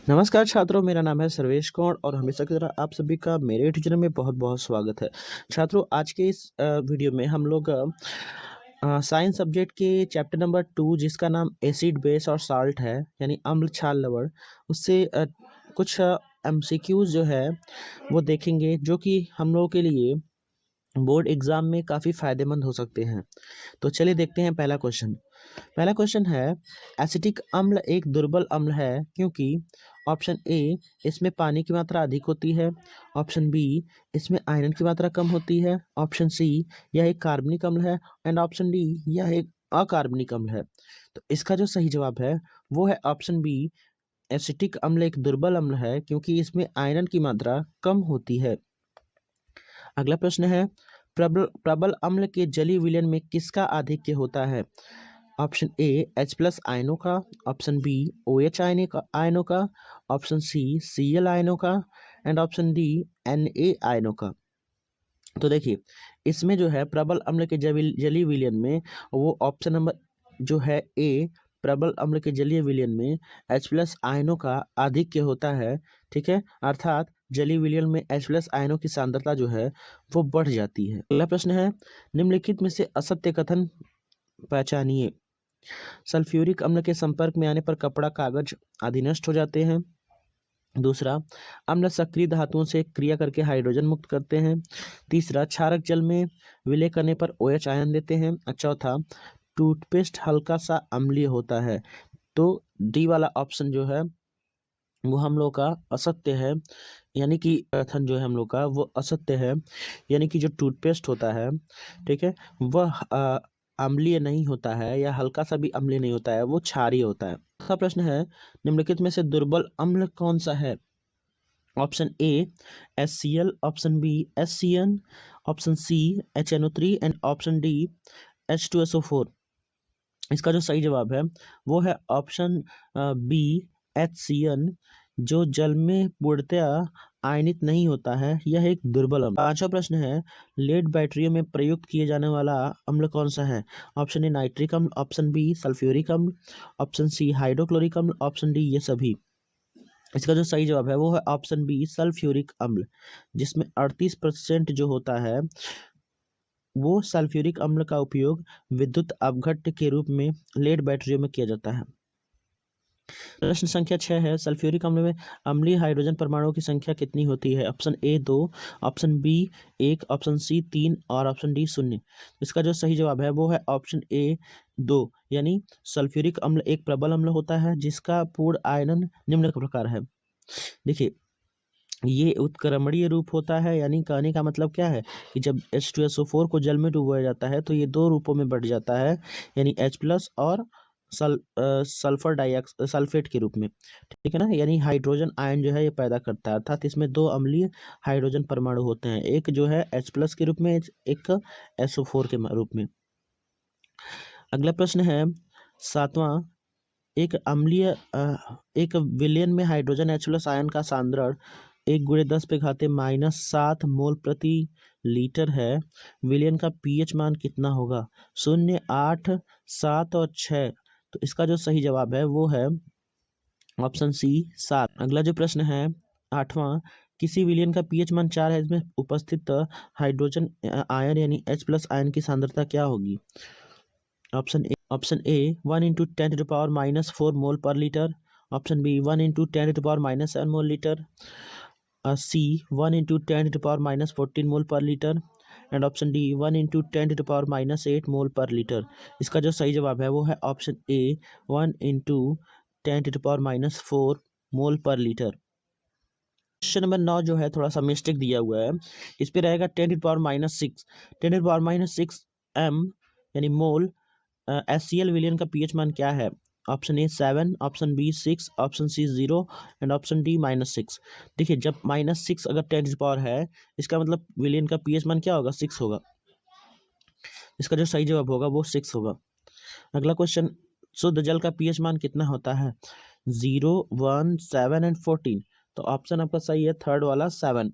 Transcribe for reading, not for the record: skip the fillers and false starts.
नमस्कार छात्रों, मेरा नाम है सर्वेश कौर और हमेशा की तरह आप सभी का मेरे ट्यूटर में बहुत बहुत स्वागत है। छात्रों, आज के इस वीडियो में हम लोग साइंस सब्जेक्ट के चैप्टर नंबर 2 जिसका नाम एसिड बेस और साल्ट है, यानी अम्ल क्षार लवण, उससे कुछ एमसीक्यूज जो है वो देखेंगे, जो कि हम लोगों के लिए बोर्ड एग्जाम में काफ़ी फायदेमंद हो सकते हैं। तो चलिए देखते हैं पहला क्वेश्चन है, एसिटिक अम्ल एक दुर्बल अम्ल है क्योंकि ऑप्शन ए, इसमें पानी की मात्रा अधिक होती है। ऑप्शन बी, इसमें आयरन की मात्रा कम होती है। ऑप्शन सी, यह एक कार्बनिक अम्ल है। एंड ऑप्शन डी, यह एक अकार्बनिक अम्ल है। तो इसका जो सही जवाब है वो है ऑप्शन बी, एसिटिक अम्ल एक दुर्बल अम्ल है क्योंकि इसमें आयरन की मात्रा कम होती है। अगला प्रश्न है, प्रबल प्रबल अम्ल के जलीय विलयन में किसका आधिक्य होता है? ऑप्शन ए, H+ आयनों का। ऑप्शन बी, OH आयनों का। ऑप्शन सी, Cl आयनों का। एंड ऑप्शन डी, Na आयनों का। तो देखिए, इसमें जो है प्रबल अम्ल के जलीय विलयन में वो ऑप्शन नंबर जो है ए, प्रबल अम्ल के जलीय विलयन में H+ आयनों का आधिक्य होता है। ठीक है, अर्थात जलीय विलयन में H+ आयनों की सांद्रता जो है वो बढ़ जाती है। अगला प्रश्न है, निम्नलिखित में से असत्य कथन पहचानिए। सल्फ्यूरिक अम्ल के संपर्क में आने पर कपड़ा, कागज आदि नष्ट हो जाते हैं। दूसरा, अम्ल सक्रिय धातुओं से क्रिया करके हाइड्रोजन मुक्त करते हैं। तीसरा, क्षारक जल में विलय करने पर OH आयन देते हैं। और चौथा, टूथपेस्ट हल्का सा अम्लीय होता है। तो डी वाला ऑप्शन जो है वो हम लोग का असत्य है, यानी कि कथन जो है हम लोग का वो असत्य है, यानी कि जो टूथपेस्ट होता है, ठीक है, वह अम्लीय नहीं होता है या हल्का सा भी अम्लीय नहीं होता है, वो क्षारीय होता है। अगला प्रश्न है, निम्नलिखित में से दुर्बल अम्ल कौन सा है? Option A, HCl। Option B, HCN। Option C, HNO3। And option D, H2SO4। इसका जो सही जवाब है वो है ऑप्शन बी, HCN, जो जल में पूर्णतया आयनित नहीं होता है, यह एक दुर्बल अम्ल। पांचवा प्रश्न है, लेड बैटरियों में प्रयुक्त किए जाने वाला अम्ल कौन सा है? ऑप्शन ए, नाइट्रिक अम्ल। ऑप्शन बी, सल्फ्यूरिक अम्ल। ऑप्शन सी, हाइड्रोक्लोरिक अम्ल। ऑप्शन डी, ये सभी। इसका जो सही जवाब है वो है ऑप्शन बी, सल्फ्यूरिक अम्ल, जिसमें 38% जो होता है वो सल्फ्यूरिक अम्ल का उपयोग विद्युत अपघट्य के रूप में लेड बैटरियों में किया जाता है। प्रश्न संख्या 6 है, सल्फ्यूरिक अम्ल में अम्लीय हाइड्रोजन परमाणुओं की संख्या कितनी होती है? Option A 2, option B 1, option C 3 और ऑप्शन डी 0। इसका जो सही जवाब है वो है ऑप्शन ए 2, यानी सल्फ्यूरिक अम्ल एक प्रबल अम्ल होता है जिसका पूर्ण आयनन निम्न प्रकार है। देखिए, ये उत्क्रमणीय रूप होता है, यानी कहने का मतलब क्या है कि जब H2SO4 को जल में डुबोया जाता है तो ये दो रूपों में बढ़ जाता है, यानी H+ और सल्फेट के रूप में। ठीक है ना, यानी हाइड्रोजन आयन जो है ये पैदा करता है, अर्थात इसमें दो अम्लीय हाइड्रोजन परमाणु होते हैं, एक जो है H+ के रूप में, एक SO4 के रूप में। अगला प्रश्न है, 7वां, एक विलयन में हाइड्रोजन H+ आयन का सांद्रण 1 × 10⁻⁻7 मोल प्रति लीटर है। विलयन का pH मान कितना होगा? 0, 8, 7 और 6। तो इसका जो सही जवाब है वो है ऑप्शन सी, 7। अगला जो प्रश्न है, 8वां, किसी विलयन का pH मान 4 है, इसमें उपस्थित हाइड्रोजन आयन यानी H+ आयन की सांद्रता क्या होगी? Option A 1 × 10⁻⁻4 mole per litre. Option B 1 × 10⁻7 mole litre. C 1 × 10⁻14 mole per litre. And option D 1 × 10⁻8 mole per litre. इसका जो सही जवाब है वो है ऑप्शन ए, 1 × 10⁻4 मोल पर लीटर। क्वेश्चन नंबर 9 जो है थोड़ा सा मिस्टेक दिया हुआ है, इस पे रहेगा 10⁻6, 10⁻6 m यानी मोल। HCl विलयन का pH मान क्या है? Option A 7, option B 6, option C 0 and option D -6। देखिए, जब -6 अगर 10 पावर है, इसका मतलब विलयन का pH मान क्या होगा? 6 होगा। इसका जो सही जवाब होगा वो 6 होगा। अगला क्वेश्चन, शुद्ध जल का pH मान कितना होता है? 0, 1, 7 एंड 14। तो ऑप्शन आपका सही है थर्ड वाला, 7।